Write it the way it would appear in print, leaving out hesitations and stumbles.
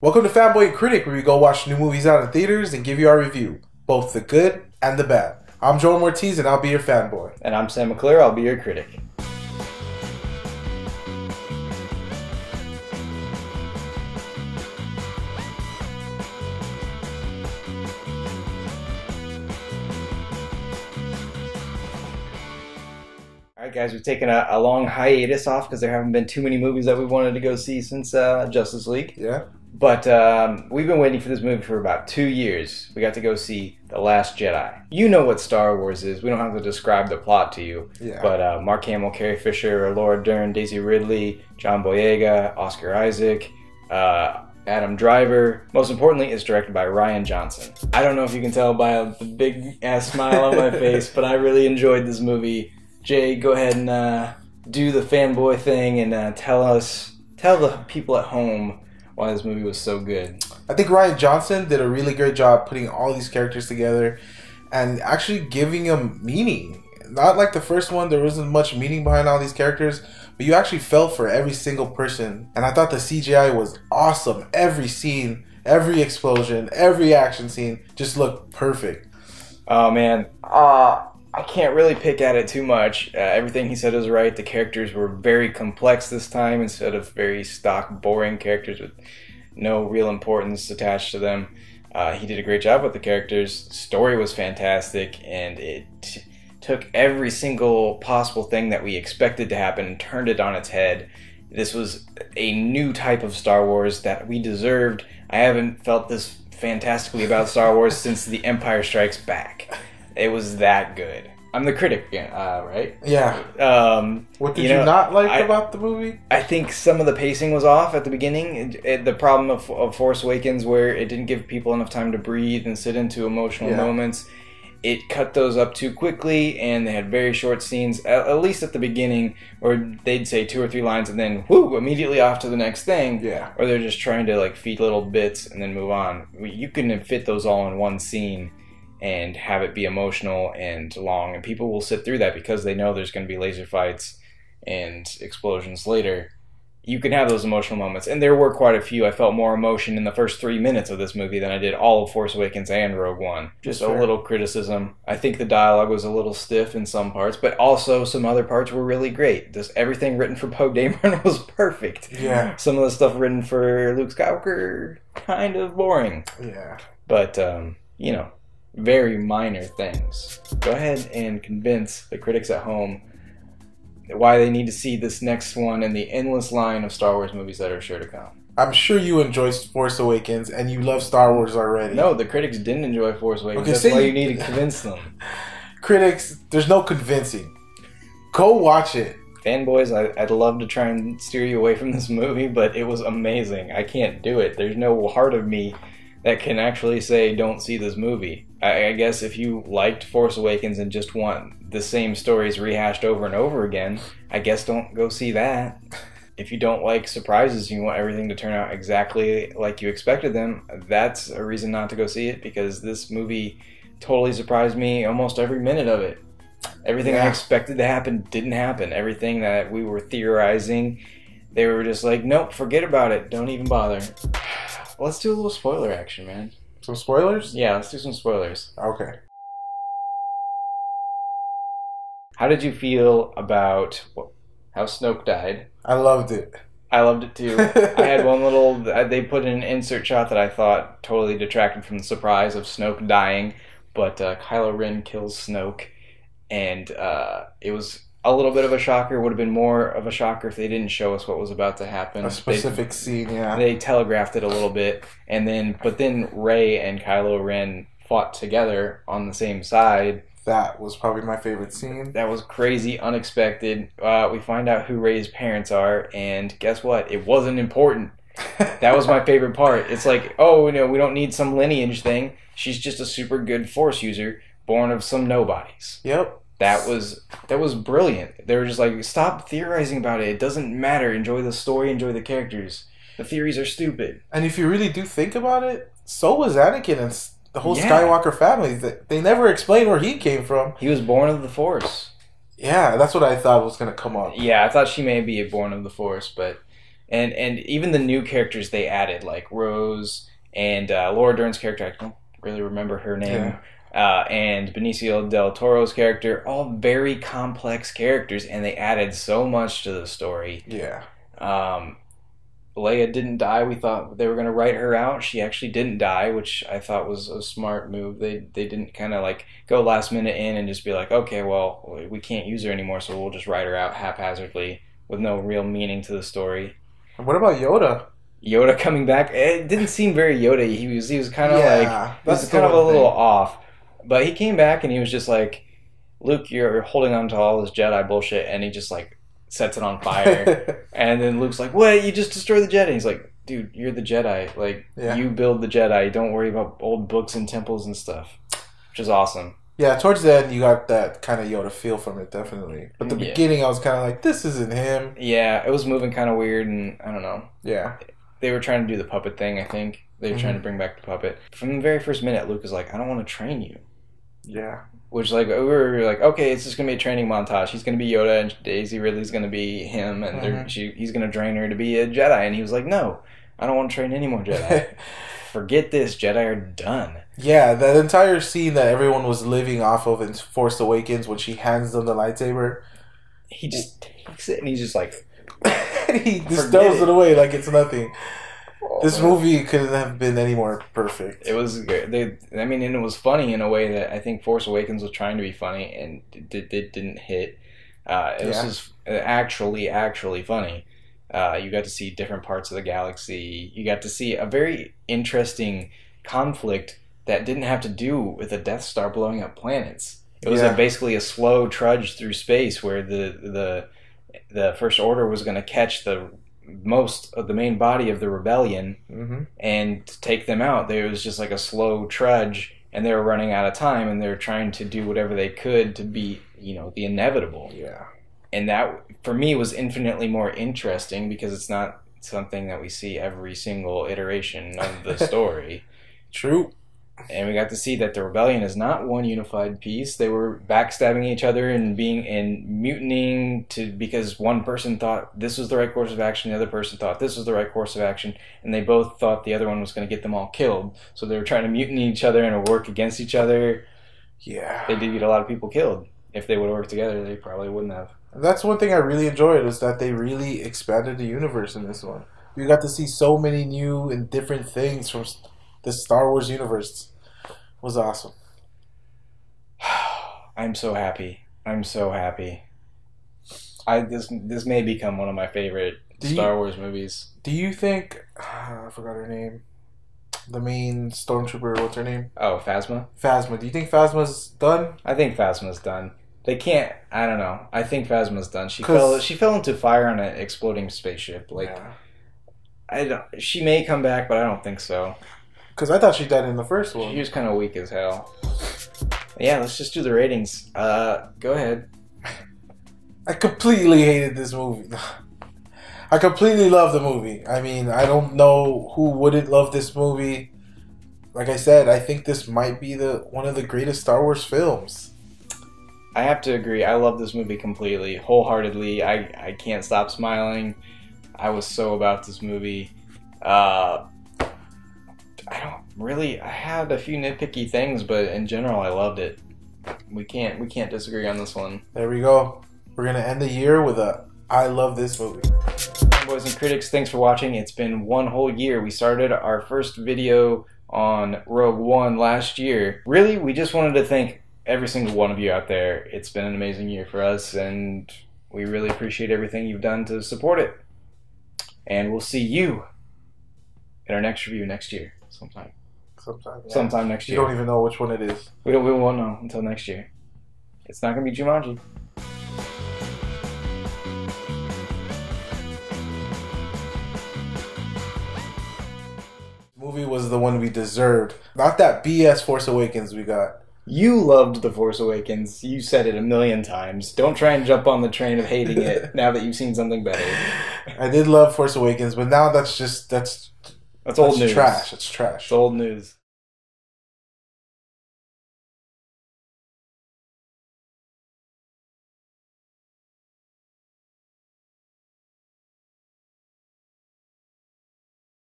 Welcome to Fanboy and Critic, where we go watch new movies out in theaters and give you our review, both the good and the bad. I'm Joel Ortiz, and I'll be your fanboy. And I'm Sam McClure, I'll be your critic. Alright guys, we've taken a long hiatus off because there haven't been too many movies that we wanted to go see since Justice League. Yeah. But we've been waiting for this movie for about 2 years. We got to go see The Last Jedi. You know what Star Wars is. We don't have to describe the plot to you. Yeah. But Mark Hamill, Carrie Fisher, Laura Dern, Daisy Ridley, John Boyega, Oscar Isaac, Adam Driver. Most importantly, it's directed by Rian Johnson. I don't know if you can tell by the big-ass smile on my face, but I really enjoyed this movie. Jay, go ahead and do the fanboy thing and tell the people at home why this movie was so good. I think Rian Johnson did a really great job putting all these characters together and actually giving them meaning. Not like the first one, there wasn't much meaning behind all these characters, but you actually felt for every single person. And I thought the CGI was awesome. Every scene, every explosion, every action scene just looked perfect. Oh man, I can't really pick at it too much. Everything he said is right. The characters were very complex this time instead of very stock, boring characters with no real importance attached to them. He did a great job with the characters. The story was fantastic, and it took every single possible thing that we expected to happen and turned it on its head. This was a new type of Star Wars that we deserved. I haven't felt this fantastically about Star Wars since The Empire Strikes Back. It was that good. I'm the critic, right? Yeah. What did you not like about the movie? I think some of the pacing was off at the beginning. The problem of Force Awakens, where it didn't give people enough time to breathe and sit into emotional moments, it cut those up too quickly, and they had very short scenes, at least at the beginning, where they'd say 2 or 3 lines and then, whoo, immediately off to the next thing. Yeah. Or they're just trying to like feed little bits and then move on. You couldn't fit those all in one scene and have it be emotional and long, and people will sit through that because they know there's going to be laser fights and explosions later. You can have those emotional moments, and there were quite a few. I felt more emotion in the first 3 minutes of this movie than I did all of Force Awakens and Rogue One. Just a little criticism. I think the dialogue was a little stiff in some parts, but also some other parts were really great. Everything written for Poe Dameron was perfect. Yeah. Some of the stuff written for Luke Skywalker, kind of boring. Yeah. But, you know, very minor things. Go ahead and convince the critics at home why they need to see this next one in the endless line of Star Wars movies that are sure to come. I'm sure you enjoy Force Awakens and you love Star Wars already. No, the critics didn't enjoy Force Awakens. Okay, That's why you need to convince them. Critics, there's no convincing. Go watch it. Fanboys, I'd love to try and steer you away from this movie, but it was amazing. I can't do it. There's no heart of me that can actually say, don't see this movie. I guess if you liked Force Awakens and just want the same stories rehashed over and over again, I guess don't go see that. If you don't like surprises and you want everything to turn out exactly like you expected them, that's a reason not to go see it, because this movie totally surprised me almost every minute of it. Everything I expected to happen didn't happen. Everything that we were theorizing, they were just like, nope, forget about it. Don't even bother. Let's do a little spoiler action, man. Some spoilers? Yeah, let's do some spoilers. Okay. How did you feel about how Snoke died? I loved it. I loved it too. I had one little... They put in an insert shot that I thought totally detracted from the surprise of Snoke dying, but Kylo Ren kills Snoke, and it was a little bit of a shocker. Would have been more of a shocker if they didn't show us what was about to happen. A specific scene, yeah. They telegraphed it a little bit, but then Rey and Kylo Ren fought together on the same side. That was probably my favorite scene. That was crazy, unexpected. We find out who Rey's parents are, and guess what? It wasn't important. That was my favorite part. It's like, oh, we don't need some lineage thing. She's just a super good Force user, born of some nobodies. Yep. That was brilliant. They were just like, stop theorizing about it. It doesn't matter. Enjoy the story. Enjoy the characters. The theories are stupid. And if you really do think about it, so was Anakin and the whole Skywalker family. They never explained where he came from. He was born of the Force. Yeah, that's what I thought was going to come up. Yeah, I thought she may be born of the Force, but And even the new characters they added, like Rose and Laura Dern's character, I don't really remember her name, and Benicio del Toro's character, all very complex characters, and they added so much to the story. Yeah. Leia didn't die. We thought they were going to write her out. She actually didn't die, which I thought was a smart move. They didn't kind of like go last minute in and just be like, okay, well, we can't use her anymore, so we'll just write her out haphazardly with no real meaning to the story. And what about Yoda? Yoda coming back, it didn't seem very Yoda. He was kind of he was kind of a little off, but he came back and he was just like, Luke, you're holding on to all this Jedi bullshit, and he just like sets it on fire. And then Luke's like, what? You just destroyed the Jedi. He's like, dude, you're the Jedi. Like, you build the Jedi. Don't worry about old books and temples and stuff. Which is awesome. Yeah, towards the end, you got that kind of Yoda feel from it, definitely. But the beginning, I was kind of like, this isn't him. Yeah, it was moving kind of weird, and I don't know. Yeah. They were trying to do the puppet thing, I think. They were trying to bring back the puppet. From the very first minute, Luke was like, I don't want to train you. Yeah. Which, like, we were like, okay, it's just going to be a training montage. He's going to be Yoda, and Daisy Ridley's going to be him, and he's going to train her to be a Jedi. And he was like, no, I don't want to train any more Jedi. Forget this. Jedi are done. Yeah, that entire scene that everyone was living off of in Force Awakens when she hands them the lightsaber. He just takes it, and he's just like... he just throws it away like it's nothing. This movie couldn't have been any more perfect. It was good. And it was funny in a way that I think Force Awakens was trying to be funny, and it didn't hit. It was just actually funny. You got to see different parts of the galaxy. You got to see a very interesting conflict that didn't have to do with the Death Star blowing up planets. It was basically a slow trudge through space where the First Order was going to catch most of the main body of the rebellion and take them out. There was just like a slow trudge, and they were running out of time, and they were trying to do whatever they could to beat, the inevitable. Yeah. And that, for me, was infinitely more interesting because it's not something that we see every single iteration of the story. True. And we got to see that the rebellion is not one unified piece. They were backstabbing each other and mutinying because one person thought this was the right course of action, the other person thought this was the right course of action, and they both thought the other one was going to get them all killed. So they were trying to mutiny each other and work against each other. Yeah. They did get a lot of people killed. If they would have worked together, they probably wouldn't have. That's one thing I really enjoyed, is that they really expanded the universe in this one. We got to see so many new and different things from the Star Wars universe. It was awesome. I'm so happy. This may become one of my favorite Star Wars movies. Do you think... I forgot her name. The main stormtrooper, what's her name? Oh, Phasma? Phasma. Do you think Phasma's done? I think Phasma's done. They can't... I don't know. I think Phasma's done. She fell into fire on an exploding spaceship. She may come back, but I don't think so. Because I thought she died in the first one. She was kind of weak as hell. Yeah, let's just do the ratings. Go ahead. I completely hated this movie. I completely love the movie. I mean, I don't know who wouldn't love this movie. Like I said, I think this might be one of the greatest Star Wars films. I have to agree. I love this movie completely, wholeheartedly. I can't stop smiling. I was so about this movie. I had a few nitpicky things, but in general, I loved it. We can't disagree on this one. There we go. We're gonna end the year with I love this movie. Boys and critics, thanks for watching. It's been one whole year. We started our first video on Rogue One last year. Really, we just wanted to thank every single one of you out there. It's been an amazing year for us, and we really appreciate everything you've done to support it. And we'll see you in our next review next year, sometime. Sometime next year. You don't even know which one it is. We won't know until next year. It's not going to be Jumanji. Movie was the one we deserved. Not that BS Force Awakens we got. You loved The Force Awakens. You said it 1,000,000 times. Don't try and jump on the train of hating it now that you've seen something better. I did love Force Awakens, but now that's old news. Trash. It's trash. It's old news.